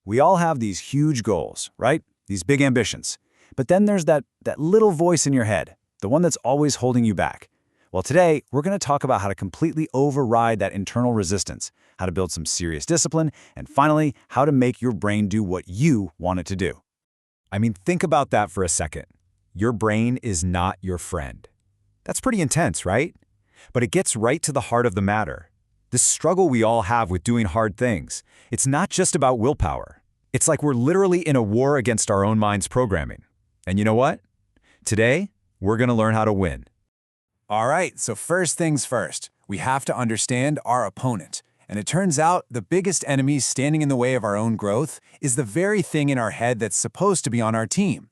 We all have these huge goals, right? These big ambitions. But then there's that little voice in your head, the one that's always holding you back. Well, today, we're going to talk about how to completely override that internal resistance, how to build some serious discipline, and finally, how to make your brain do what you want it to do. I mean, think about that for a second. Your brain is not your friend. That's pretty intense, right? But it gets right to the heart of the matter. This struggle we all have with doing hard things, it's not just about willpower. It's like we're literally in a war against our own mind's programming. And you know what? Today, we're going to learn how to win. All right, so first things first, we have to understand our opponent. And it turns out the biggest enemy standing in the way of our own growth is the very thing in our head that's supposed to be on our team.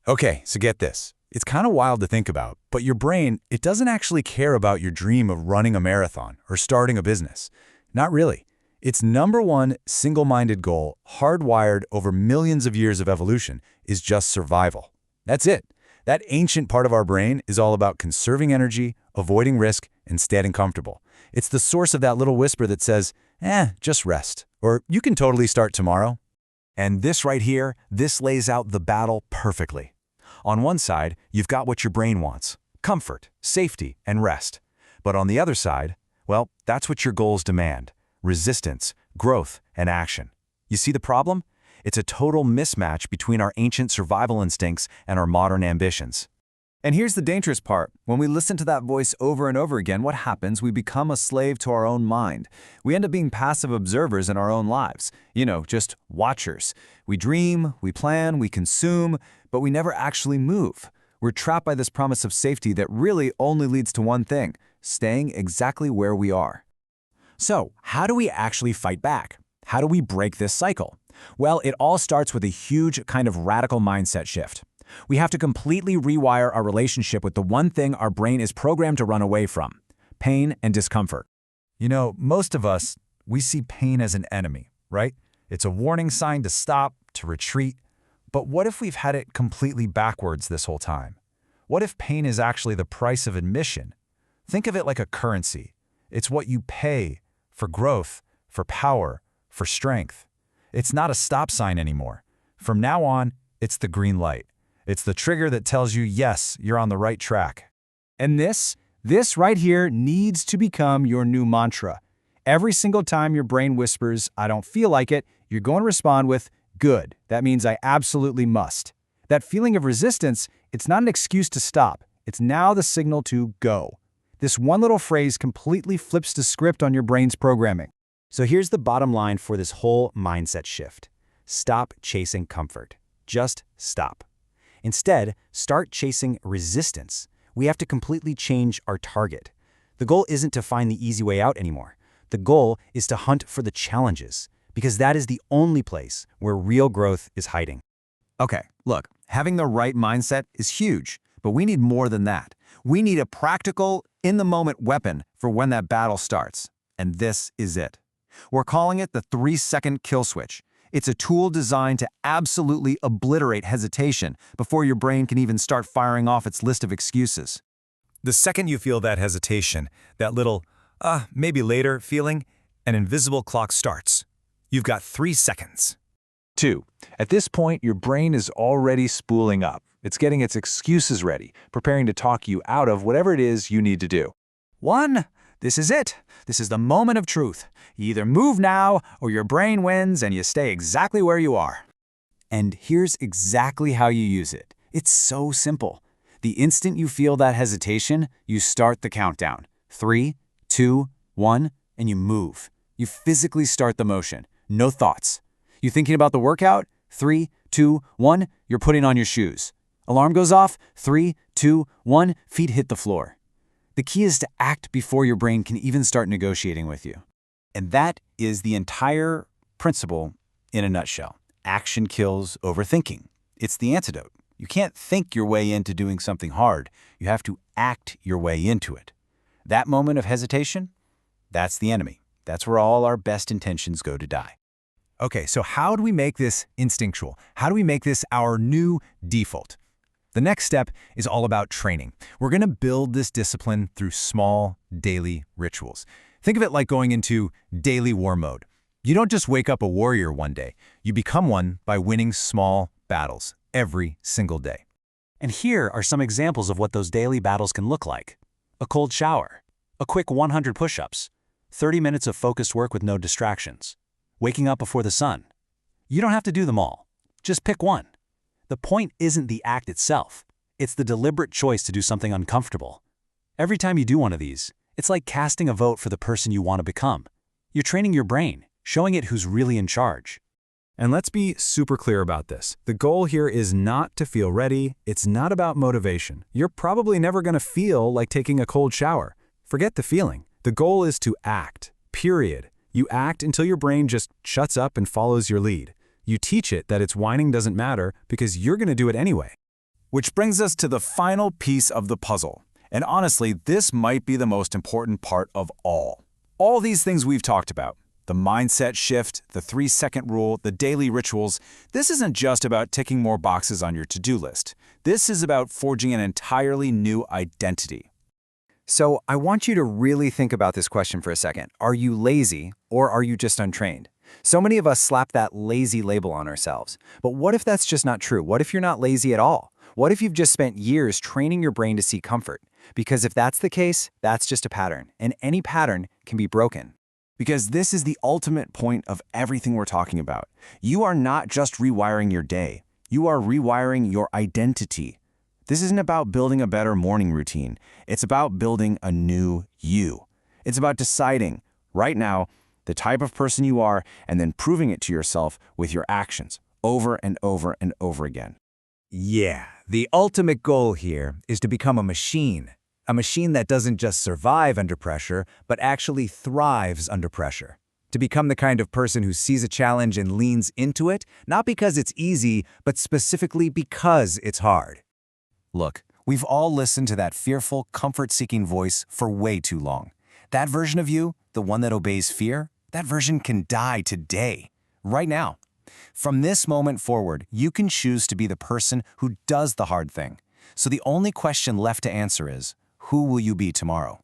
Okay, so get this. It's kind of wild to think about, but your brain, it doesn't actually care about your dream of running a marathon or starting a business. Not really. Its number one single-minded goal, hardwired over millions of years of evolution, is just survival. That's it. That ancient part of our brain is all about conserving energy, avoiding risk, and staying comfortable. It's the source of that little whisper that says, just rest, or you can totally start tomorrow. And this right here, this lays out the battle perfectly. On one side, you've got what your brain wants, comfort, safety, and rest. But on the other side, well, that's what your goals demand, resistance, growth, and action. You see the problem? It's a total mismatch between our ancient survival instincts and our modern ambitions. And here's the dangerous part. When we listen to that voice over and over again, what happens? We become a slave to our own mind. We end up being passive observers in our own lives. Just watchers. We dream, we plan, we consume, but we never actually move. We're trapped by this promise of safety that really only leads to one thing: staying exactly where we are. So, how do we actually fight back? How do we break this cycle? Well, it all starts with a huge kind of radical mindset shift. We have to completely rewire our relationship with the one thing our brain is programmed to run away from: pain and discomfort. Most of us, we see pain as an enemy, right? It's a warning sign to stop, to retreat. But what if we've had it completely backwards this whole time? What if pain is actually the price of admission? Think of it like a currency. It's what you pay for growth, for power, for strength. It's not a stop sign anymore. From now on, it's the green light. It's the trigger that tells you, yes, you're on the right track. And this right here needs to become your new mantra. Every single time your brain whispers, "I don't feel like it," you're going to respond with, "Good. That means I absolutely must." That feeling of resistance, it's not an excuse to stop. It's now the signal to go. This one little phrase completely flips the script on your brain's programming. So here's the bottom line for this whole mindset shift. Stop chasing comfort. Just stop. Instead, start chasing resistance. We have to completely change our target. The goal isn't to find the easy way out anymore. The goal is to hunt for the challenges, because that is the only place where real growth is hiding. Okay, look, having the right mindset is huge, but we need more than that. We need a practical, in-the-moment weapon for when that battle starts. And this is it. We're calling it the 3-second kill switch. It's a tool designed to absolutely obliterate hesitation before your brain can even start firing off its list of excuses. The second you feel that hesitation, that little, maybe later feeling, an invisible clock starts. You've got 3 seconds. 2. At this point, your brain is already spooling up. It's getting its excuses ready, preparing to talk you out of whatever it is you need to do. 1. This is it. This is the moment of truth. You either move now or your brain wins and you stay exactly where you are. And here's exactly how you use it. It's so simple. The instant you feel that hesitation, you start the countdown. 3, 2, 1, and you move. You physically start the motion. No thoughts. You thinking about the workout? 3, 2, 1, you're putting on your shoes. Alarm goes off. 3, 2, 1, feet hit the floor. The key is to act before your brain can even start negotiating with you. And that is the entire principle in a nutshell. Action kills overthinking. It's the antidote. You can't think your way into doing something hard. You have to act your way into it. That moment of hesitation, that's the enemy. That's where all our best intentions go to die. Okay, so how do we make this instinctual? How do we make this our new default? The next step is all about training. We're going to build this discipline through small, daily rituals. Think of it like going into daily war mode. You don't just wake up a warrior one day. You become one by winning small battles every single day. And here are some examples of what those daily battles can look like. A cold shower, a quick 100 push-ups, 30 minutes of focused work with no distractions, waking up before the sun. You don't have to do them all. Just pick one. The point isn't the act itself. It's the deliberate choice to do something uncomfortable. Every time you do one of these, it's like casting a vote for the person you want to become. You're training your brain, showing it who's really in charge. And let's be super clear about this. The goal here is not to feel ready. It's not about motivation. You're probably never going to feel like taking a cold shower. Forget the feeling. The goal is to act, period. You act until your brain just shuts up and follows your lead. You teach it that its whining doesn't matter because you're going to do it anyway. Which brings us to the final piece of the puzzle. And honestly, this might be the most important part of all. All these things we've talked about, the mindset shift, the 3-second rule, the daily rituals, this isn't just about ticking more boxes on your to-do list. This is about forging an entirely new identity. So I want you to really think about this question for a second. Are you lazy or are you just untrained? So many of us slap that lazy label on ourselves. But what if that's just not true? What if you're not lazy at all? What if you've just spent years training your brain to seek comfort? Because if that's the case, that's just a pattern, and any pattern can be broken. Because this is the ultimate point of everything we're talking about. You are not just rewiring your day. You are rewiring your identity. This isn't about building a better morning routine. It's about building a new you. It's about deciding, right now, the type of person you are, and then proving it to yourself with your actions, over and over and over again. Yeah, the ultimate goal here is to become a machine that doesn't just survive under pressure, but actually thrives under pressure. To become the kind of person who sees a challenge and leans into it, not because it's easy, but specifically because it's hard. Look, we've all listened to that fearful, comfort-seeking voice for way too long. That version of you, the one that obeys fear, that version can die today, right now. From this moment forward, you can choose to be the person who does the hard thing. So the only question left to answer is, who will you be tomorrow?